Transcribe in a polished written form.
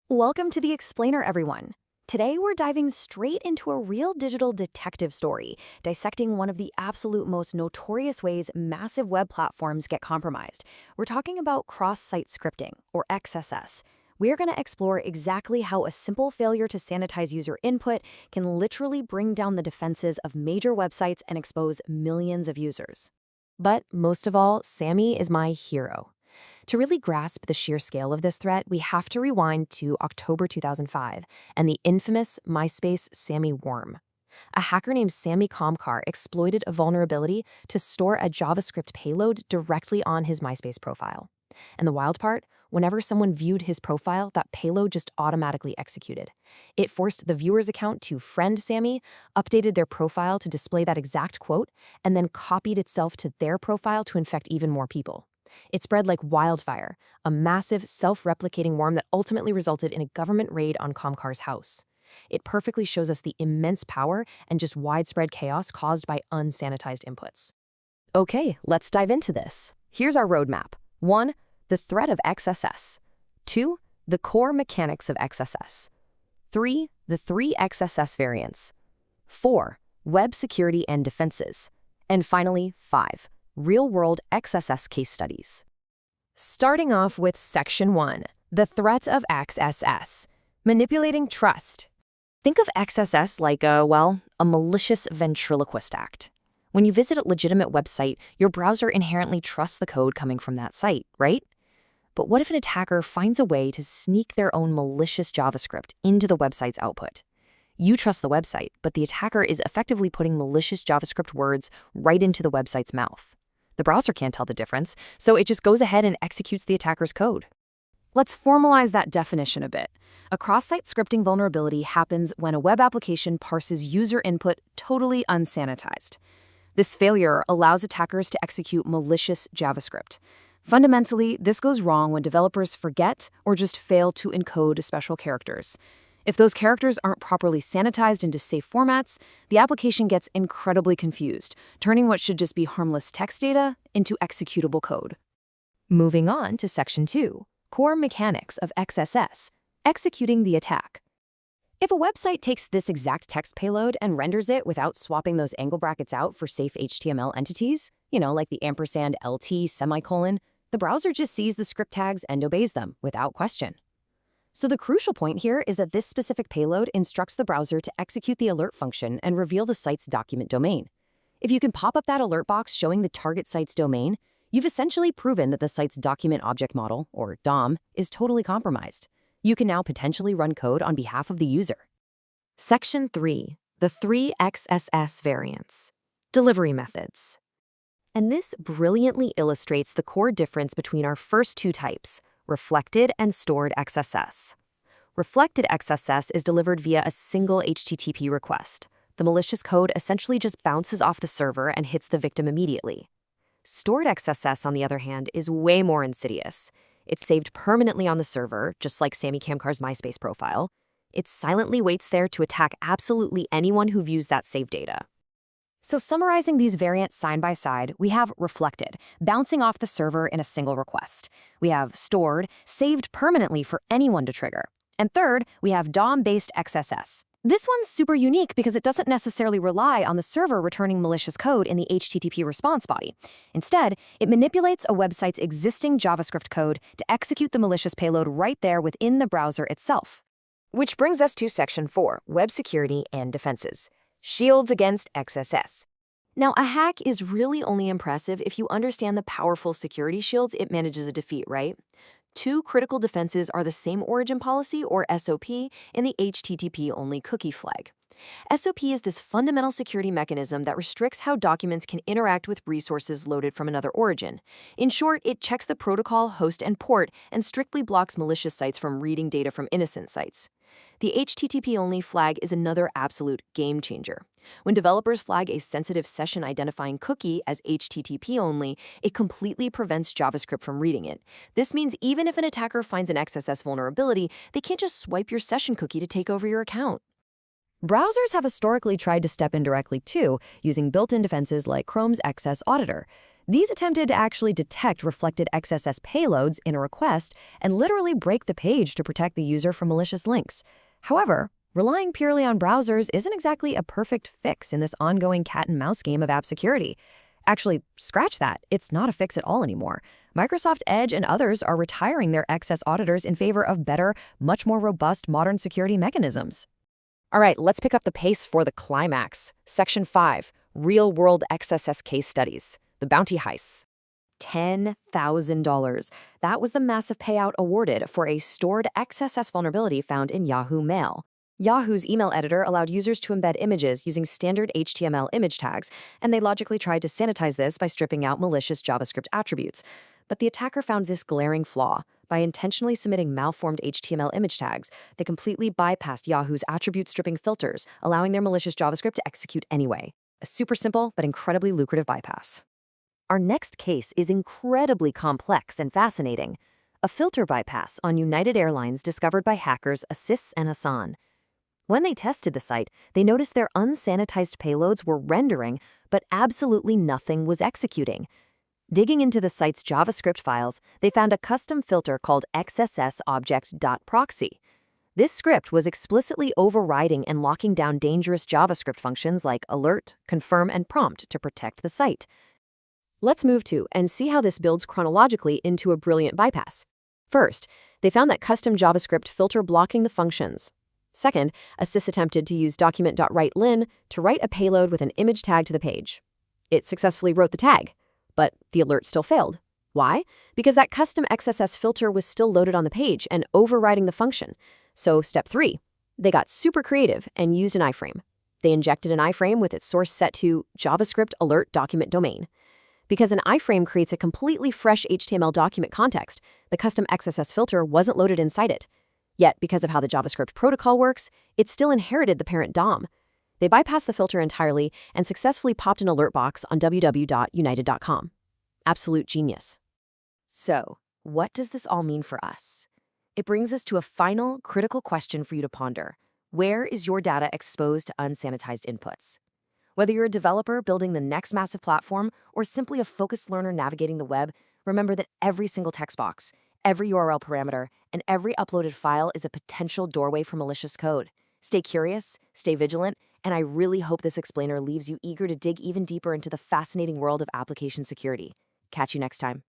Welcome to the Explainer, everyone. Today, we're diving straight into a real digital detective story, dissecting one of the absolute most notorious ways massive web platforms get compromised. We're talking about cross-site scripting, or XSS. We're going to explore exactly how a simple failure to sanitize user input can literally bring down the defenses of major websites and expose millions of users. But most of all, Sammy is my hero. To really grasp the sheer scale of this threat, we have to rewind to October 2005 and the infamous MySpace Sammy worm. A hacker named Sammy Kamkar exploited a vulnerability to store a JavaScript payload directly on his MySpace profile. And the wild part, whenever someone viewed his profile, that payload just automatically executed. It forced the viewer's account to friend Sammy, updated their profile to display that exact quote, and then copied itself to their profile to infect even more people. It spread like wildfire, a massive, self-replicating worm that ultimately resulted in a government raid on Kamkar's house. It perfectly shows us the immense power and just widespread chaos caused by unsanitized inputs. Okay, let's dive into this. Here's our roadmap. 1. The threat of XSS. 2. The core mechanics of XSS. 3. The 3 XSS variants. 4. Web security and defenses. And finally, 5. Real-world XSS case studies. Starting off with Section 1, the threat of XSS, manipulating trust. Think of XSS like a malicious ventriloquist act. When you visit a legitimate website, your browser inherently trusts the code coming from that site, right? But what if an attacker finds a way to sneak their own malicious JavaScript into the website's output? You trust the website, but the attacker is effectively putting malicious JavaScript words right into the website's mouth. The browser can't tell the difference, so it just goes ahead and executes the attacker's code. Let's formalize that definition a bit. A cross-site scripting vulnerability happens when a web application parses user input totally unsanitized. This failure allows attackers to execute malicious JavaScript. Fundamentally, this goes wrong when developers forget or just fail to encode special characters. If those characters aren't properly sanitized into safe formats, the application gets incredibly confused, turning what should just be harmless text data into executable code. Moving on to Section 2, core mechanics of XSS, executing the attack. If a website takes this exact text payload and renders it without swapping those angle brackets out for safe HTML entities, like the ampersand LT semicolon, the browser just sees the script tags and obeys them without question. So the crucial point here is that this specific payload instructs the browser to execute the alert function and reveal the site's document domain. If you can pop up that alert box showing the target site's domain, you've essentially proven that the site's document object model, or DOM, is totally compromised. You can now potentially run code on behalf of the user. Section 3, the 3 XSS variants. Delivery methods. And this brilliantly illustrates the core difference between our first two types, reflected and stored XSS. Reflected XSS is delivered via a single HTTP request. The malicious code essentially just bounces off the server and hits the victim immediately. Stored XSS, on the other hand, is way more insidious. It's saved permanently on the server, just like Sammy Kamkar's MySpace profile. It silently waits there to attack absolutely anyone who views that saved data. So summarizing these variants side by side, we have reflected, bouncing off the server in a single request. We have stored, saved permanently for anyone to trigger. And third, we have DOM-based XSS. This one's super unique because it doesn't necessarily rely on the server returning malicious code in the HTTP response body. Instead, it manipulates a website's existing JavaScript code to execute the malicious payload right there within the browser itself. Which brings us to Section 4, Web Security and Defenses. Shields against XSS. Now, a hack is really only impressive if you understand the powerful security shields it manages to defeat, right? 2 critical defenses are the same origin policy, or SOP, in the HTTP-only cookie flag. SOP is this fundamental security mechanism that restricts how documents can interact with resources loaded from another origin. In short, it checks the protocol, host, and port, and strictly blocks malicious sites from reading data from innocent sites. The HTTP-only flag is another absolute game changer. When developers flag a sensitive session-identifying cookie as HTTP-only, it completely prevents JavaScript from reading it. This means even if an attacker finds an XSS vulnerability, they can't just swipe your session cookie to take over your account. Browsers have historically tried to step in directly too, using built-in defenses like Chrome's XS Auditor. These attempted to actually detect reflected XSS payloads in a request and literally break the page to protect the user from malicious links. However, relying purely on browsers isn't exactly a perfect fix in this ongoing cat-and-mouse game of app security. Actually, scratch that. It's not a fix at all anymore. Microsoft Edge and others are retiring their XS auditors in favor of better, much more robust modern security mechanisms. All right, let's pick up the pace for the climax. Section 5, Real-World XSS Case Studies, the bounty heists. $10,000. That was the massive payout awarded for a stored XSS vulnerability found in Yahoo Mail. Yahoo's email editor allowed users to embed images using standard HTML image tags, and they logically tried to sanitize this by stripping out malicious JavaScript attributes. But the attacker found this glaring flaw. By intentionally submitting malformed HTML image tags, they completely bypassed Yahoo's attribute stripping filters, allowing their malicious JavaScript to execute anyway. A super simple but incredibly lucrative bypass. Our next case is incredibly complex and fascinating. A filter bypass on United Airlines discovered by hackers Assis and Hassan. When they tested the site, they noticed their unsanitized payloads were rendering, but absolutely nothing was executing. Digging into the site's JavaScript files, they found a custom filter called XSS object.proxy. This script was explicitly overriding and locking down dangerous JavaScript functions like alert, confirm, and prompt to protect the site. Let's move to and see how this builds chronologically into a brilliant bypass. First, they found that custom JavaScript filter blocking the functions. Second, Assis attempted to use document.writeLin to write a payload with an image tag to the page. It successfully wrote the tag, but the alert still failed. Why? Because that custom XSS filter was still loaded on the page and overriding the function. So step 3, they got super creative and used an iframe. They injected an iframe with its source set to JavaScript alert document domain. Because an iframe creates a completely fresh HTML document context, the custom XSS filter wasn't loaded inside it. Yet, because of how the JavaScript protocol works, it still inherited the parent DOM. They bypassed the filter entirely and successfully popped an alert box on www.united.com. Absolute genius. So, what does this all mean for us? It brings us to a final, critical question for you to ponder. Where is your data exposed to unsanitized inputs? Whether you're a developer building the next massive platform or simply a focused learner navigating the web, remember that every single text box, every URL parameter, and every uploaded file is a potential doorway for malicious code. Stay curious, stay vigilant, and I really hope this explainer leaves you eager to dig even deeper into the fascinating world of application security. Catch you next time.